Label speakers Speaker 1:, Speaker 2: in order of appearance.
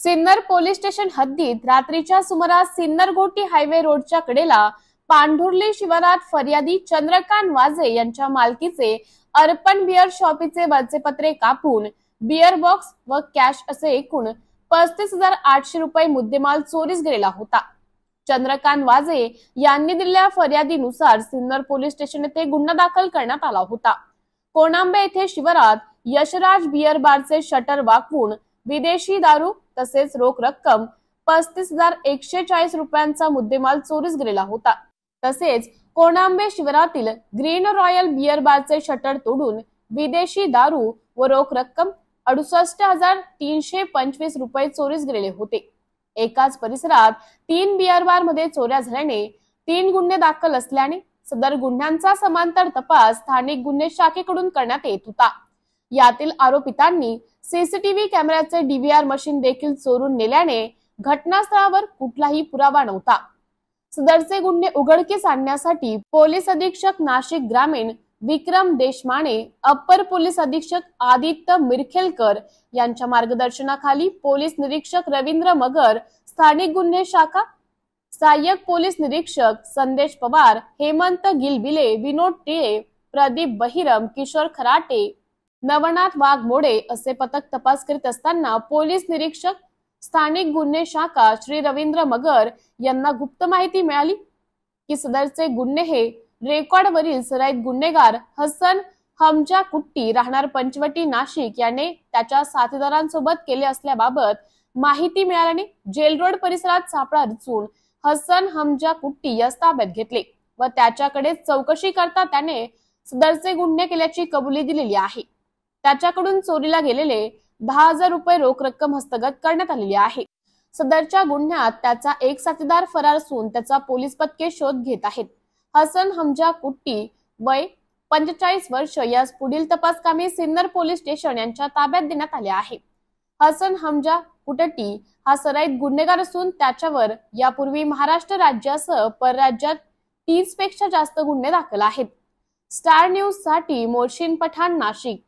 Speaker 1: Sinnar police station हद्दीत रात्रीच्या सुमारास सिन्नर-घोटी हायवे रोडच्या कडेला पांढुर्ली शिवारात फर्यादी चंद्रकांत वाजे यांच्या मालकीचे अर्पण बियर शॉपीचे वरचे पत्रे कापून बियर बॉक्स व कॅश असे एकूण 35,800 रुपये मुद्देमाल चोरीस गेलेला होता। चंद्रकांत वाजे यांनी दिलेल्या फर्यादीनुसार सिन्नर पोलीस स्टेशन येथे गुन्हा दाखल करण्यात आला होता। कोणांबे येथे शिवारात यशराज बियर बारचे शटर वाकवून विदेशी दारू तसेच रोख रक्कम 35,140 रुपयांचा मुद्देमाल चोरीस गेलेला होता। तसेच कोणांबे शिवारातील ग्रीन रॉयल बियर बारचे शटर तोडून विदेशी दारू व रोख रक्कम 68,325 रुपये चोरीस गेलेले होते। एकाच परिसरात 3 बियर बार मध्ये चोऱ्या झाल्याने 3 गुन्हे दाखल असल्याने सदर गुन्ह्यांचा समांतर तपास स्थानिक गुन्हे शाखेकडून करण्यात येत होता। यातील आरोपितांनी सीसीटीव्ही कॅमेऱ्याचे डीव्हीआर मशीन देखील चोरून नेल्याने घटनास्थळावर कुठलाही पुरावा नव्हता। सदरचे गुन्हे उघडकीस आणण्यासाठी पोलीस अधीक्षक नाशिक ग्रामीण विक्रम देशमाने, अप्पर पोलीस अधीक्षक आदित्य मिरखेलकर यांच्या मार्गदर्शनाखाली पोलीस निरीक्षक रवींद्र मगर, स्थानिक गुन्हे शाखा सहाय्यक पोलीस निरीक्षक संदेश पवार, हेमंत गिलबिले, विनोद टिळे, प्रदीप बहिरम, किशोर खराटे, नवनाथ वाघमोडे असे पथक तपास करीत असताना पोलीस निरीक्षक स्थानिक गुन्हे शाखा श्री रवींद्र मगर यांना गुप्त माहिती मिळाली की सदरचे गुन्हे हे रेकॉर्डवरील सराईत गुन्हेगार हसन हमजा कुट्टी राहणार पंचवटी नाशिक याने त्याच्या साथीदारांसोबत केले असल्याबाबत माहिती मिळाल्याने जेल रोड परिसरात सापळा रचून हसन हमजा कुट्टी यास ताब्यात घेतले व त्याच्याकडे चौकशी करता त्याने सदरचे गुन्हे केल्याची कबुली दिलेली आहे। त्याच्याकडून चोरीला गेलेले 10,000 रुपये रोख रक्कम हस्तगत करण्यात आलेली आहे। सदरच्या गुन्ह्यात त्याचा एक साथीदार फरार असून त्याचा पोलीस पथके शोध घेत आहेत। हसन हमजा कुट्टी वय 45 वर्ष यास पुढील तपास कामे सिन्नर पोलीस स्टेशन यांच्या ताब्यात देण्यात आले आहे। हसन हमजा कुट्टी हा सराईत गुन्हेगार असून त्याच्यावर यापूर्वी महाराष्ट्र राज्यासह परराज्यात 30 पेक्षा जास्त गुन्हे दाखल आहेत। स्टार न्यूज साठी मोर्शिन पठाण, नाशिक।